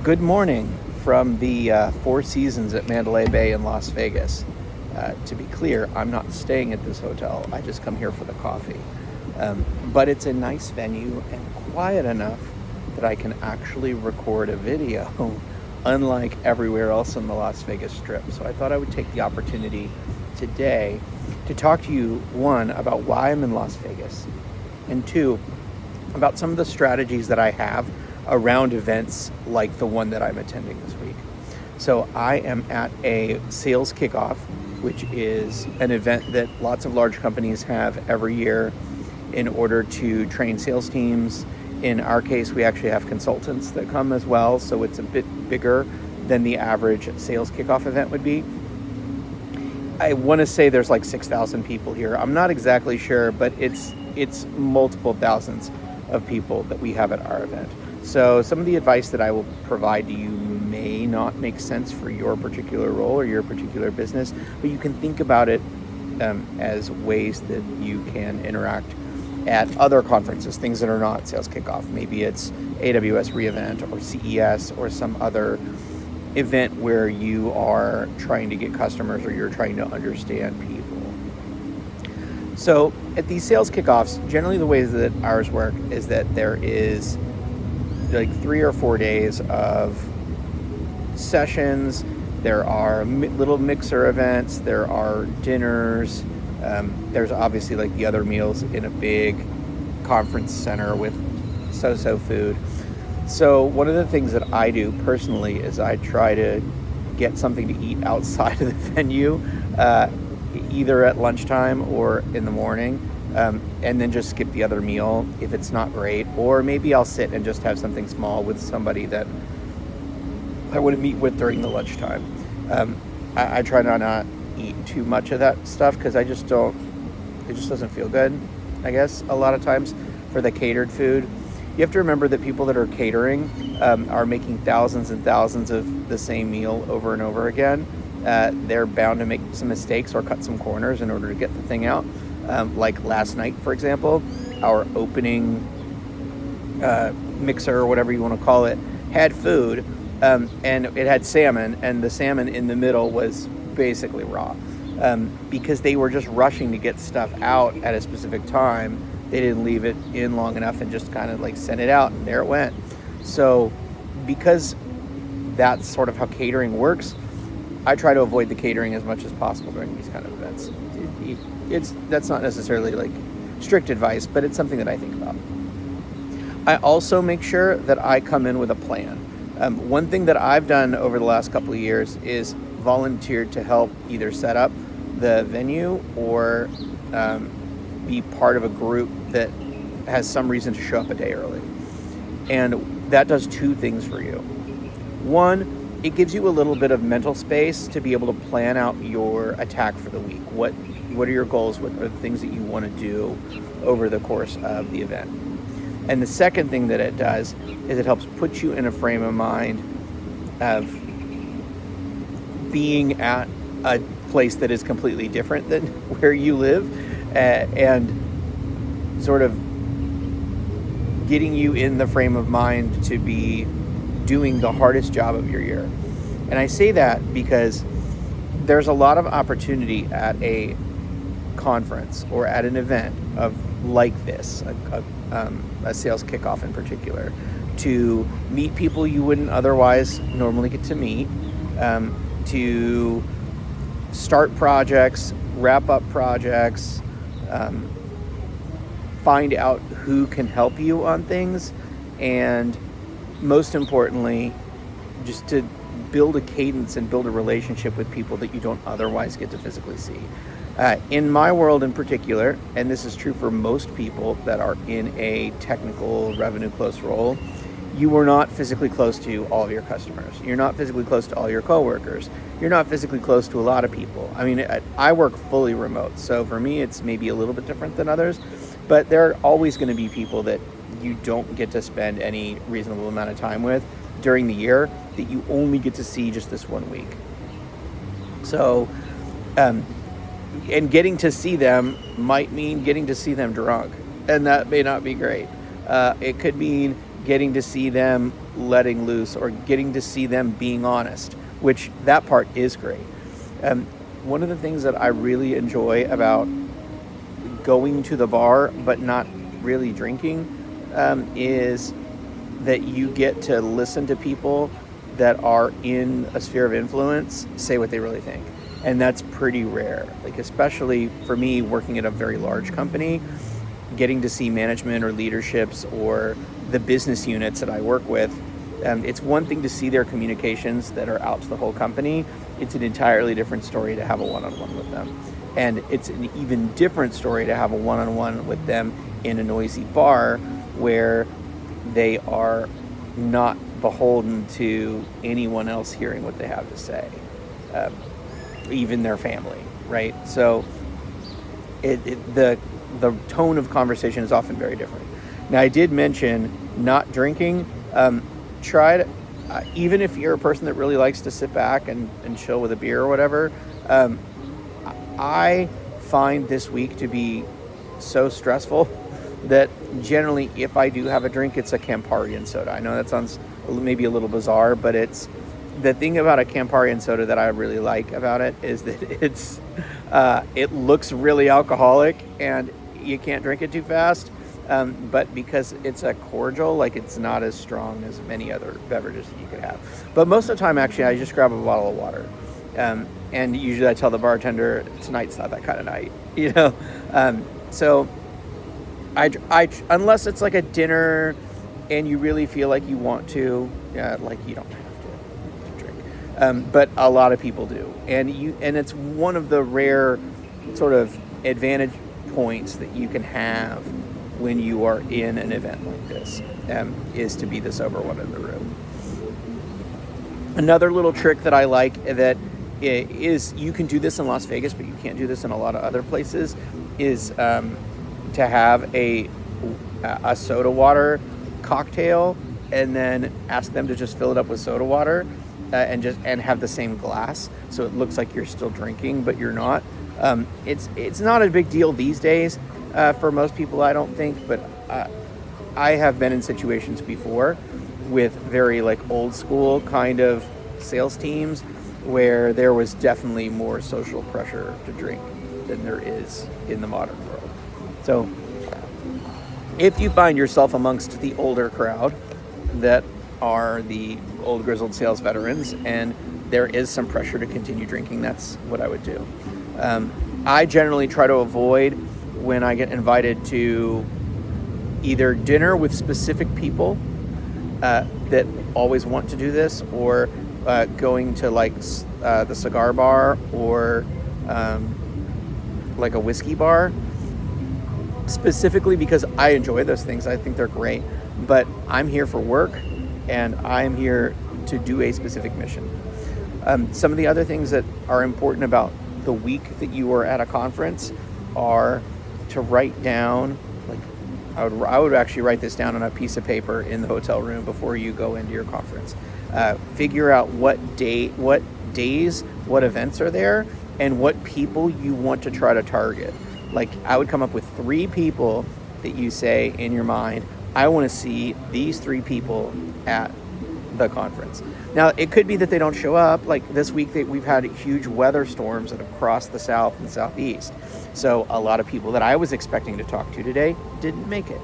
Good morning from the Four Seasons at Mandalay Bay in Las Vegas. To be clear, I'm not staying at this hotel. I just come here for the coffee. But it's a nice venue and quiet enough that I can actually record a video, unlike everywhere else on the Las Vegas Strip. So I thought I would take the opportunity today to talk to you, one, about why I'm in Las Vegas, and two, about some of the strategies that I have around events like the one that I'm attending this week. So I am at a sales kickoff, which is an event that lots of large companies have every year in order to train sales teams. In our case, we actually have consultants that come as well, so it's a bit bigger than the average sales kickoff event would be. I want to say there's like 6,000 people here. I'm not exactly sure, but it's multiple thousands of people that we have at our event. So some of the advice that I will provide to you may not make sense for your particular role or your particular business, but you can think about it as ways that you can interact at other conferences, things that are not sales kickoff. Maybe it's AWS re:Event or CES or some other event where you are trying to get customers or you're trying to understand people. So at these sales kickoffs, generally the ways that ours work is that there is like 3 or 4 days of sessions. There are little mixer events, there are dinners, there's obviously like the other meals in a big conference center with so-so food. So one of the things that I do personally is I try to get something to eat outside of the venue, either at lunchtime or in the morning. And then just skip the other meal if it's not great, or maybe I'll sit and just have something small with somebody that I would meet with during the lunchtime. I try not to eat too much of that stuff because it just doesn't feel good, I guess, a lot of times for the catered food. You have to remember that people that are catering are making thousands and thousands of the same meal over and over again. They're bound to make some mistakes or cut some corners in order to get the thing out. Like last night, for example, our opening mixer or whatever you want to call it had food, and it had salmon, and the salmon in the middle was basically raw because they were just rushing to get stuff out at a specific time. They didn't leave it in long enough and just kind of like sent it out, and there it went. So because that's sort of how catering works, I try to avoid the catering as much as possible during these kind of events. That's not necessarily like strict advice, but it's something that I think about. I also make sure that I come in with a plan. One thing that I've done over the last couple of years is volunteered to help either set up the venue or be part of a group that has some reason to show up a day early. And that does two things for you. One, it gives you a little bit of mental space to be able to plan out your attack for the week. What are your goals? What are the things that you want to do over the course of the event? And the second thing that it does is it helps put you in a frame of mind of being at a place that is completely different than where you live, and sort of getting you in the frame of mind to be doing the hardest job of your year. And I say that because there's a lot of opportunity at a conference or at an event of like this, a sales kickoff in particular, to meet people you wouldn't otherwise normally get to meet, to start projects, wrap up projects, find out who can help you on things, and most importantly, just to build a cadence and build a relationship with people that you don't otherwise get to physically see. In my world in particular, and this is true for most people that are in a technical revenue close role, you are not physically close to all of your customers. You're not physically close to all your coworkers. You're not physically close to a lot of people. I mean, I work fully remote, so for me it's maybe a little bit different than others, but there are always going to be people that you don't get to spend any reasonable amount of time with during the year that you only get to see just this 1 week. So, and getting to see them might mean getting to see them drunk, and that may not be great. It could mean getting to see them letting loose or getting to see them being honest, which that part is great. One of the things that I really enjoy about going to the bar but not really drinking is that you get to listen to people that are in a sphere of influence say what they really think. And that's pretty rare. Like, especially for me, working at a very large company, getting to see management or leaderships or the business units that I work with, it's one thing to see their communications that are out to the whole company. It's an entirely different story to have a one-on-one with them. And it's an even different story to have a one-on-one with them in a noisy bar where they are not beholden to anyone else hearing what they have to say, even their family, right? So the tone of conversation is often very different. Now, I did mention not drinking. Try to, even if you're a person that really likes to sit back and chill with a beer or whatever, I find this week to be so stressful that generally if I do have a drink, it's a Campari and soda. I know that sounds maybe a little bizarre, but it's the thing about a Campari and soda that I really like about it is that it looks really alcoholic and you can't drink it too fast. But because it's a cordial, like, it's not as strong as many other beverages that you could have. But most of the time, actually, I just grab a bottle of water. And usually I tell the bartender, tonight's not that kind of night, you know? So I unless it's like a dinner and you really feel like you want to, like, you don't have to drink. But a lot of people do. And it's one of the rare sort of advantage points that you can have when you are in an event like this, is to be the sober one in the room. Another little trick that I like that is, you can do this in Las Vegas, but you can't do this in a lot of other places, is to have a soda water cocktail and then ask them to just fill it up with soda water and have the same glass, so it looks like you're still drinking, but you're not. It's not a big deal these days for most people, I don't think, but I have been in situations before with very like old school kind of sales teams where there was definitely more social pressure to drink than there is in the modern world. So if you find yourself amongst the older crowd that are the old grizzled sales veterans and there is some pressure to continue drinking, that's what I would do. I generally try to avoid, when I get invited to either dinner with specific people that always want to do this, or going to like the cigar bar or like a whiskey bar, specifically because I enjoy those things. I think they're great, but I'm here for work and I'm here to do a specific mission. Some of the other things that are important about the week that you are at a conference are to write down, like, I would actually write this down on a piece of paper in the hotel room before you go into your conference. Figure out what days, what events are there, and what people you want to try to target. Like, I would come up with 3 people that you say in your mind, I want to see these 3 people at the conference. Now, it could be that they don't show up. Like this week, we've had huge weather storms that have crossed the south and southeast. So a lot of people that I was expecting to talk to today didn't make it.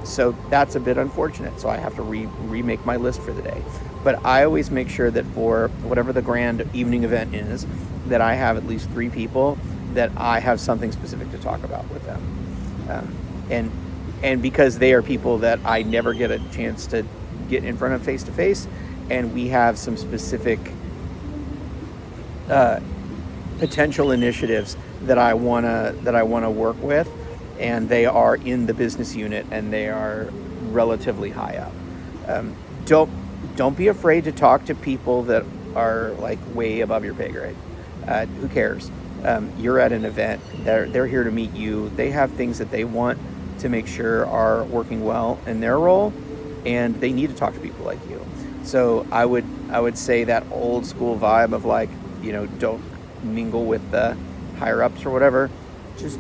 So that's a bit unfortunate. So I have to remake my list for the day. But I always make sure that for whatever the grand evening event is, that I have at least 3 people that I have something specific to talk about with them. And because they are people that I never get a chance to get in front of face to face, and we have some specific potential initiatives that I wanna work with, and they are in the business unit and they are relatively high up. Don't be afraid to talk to people that are like way above your pay grade. Who cares? You're at an event. They're here to meet you. They have things that they want to make sure are working well in their role, and they need to talk to people like you. So I would say that old school vibe of like, don't mingle with the higher ups or whatever. Just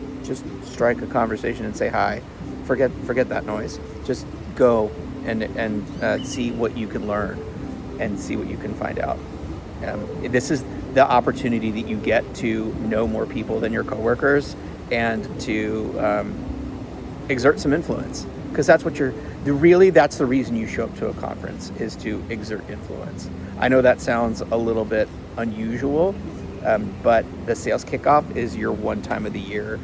strike a conversation and say hi. Forget that noise. Just go and see what you can learn and see what you can find out. This is the opportunity that you get to know more people than your coworkers and to exert some influence, because that's what that's the reason you show up to a conference, is to exert influence. I know that sounds a little bit unusual, but the sales kickoff is your one time of the year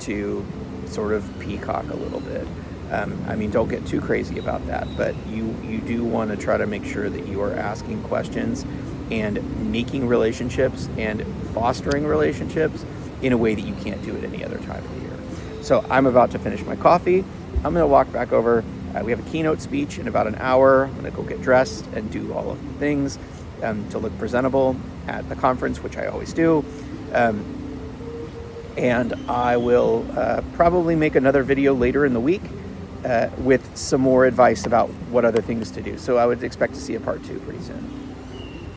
to sort of peacock a little bit. Don't get too crazy about that, but you do want to try to make sure that you are asking questions and making relationships and fostering relationships in a way that you can't do it any other time of the year. So I'm about to finish my coffee. I'm going to walk back over. We have a keynote speech in about an hour. I'm going to go get dressed and do all of the things to look presentable at the conference, which I always do. And I will probably make another video later in the week with some more advice about what other things to do. So I would expect to see a part 2 pretty soon.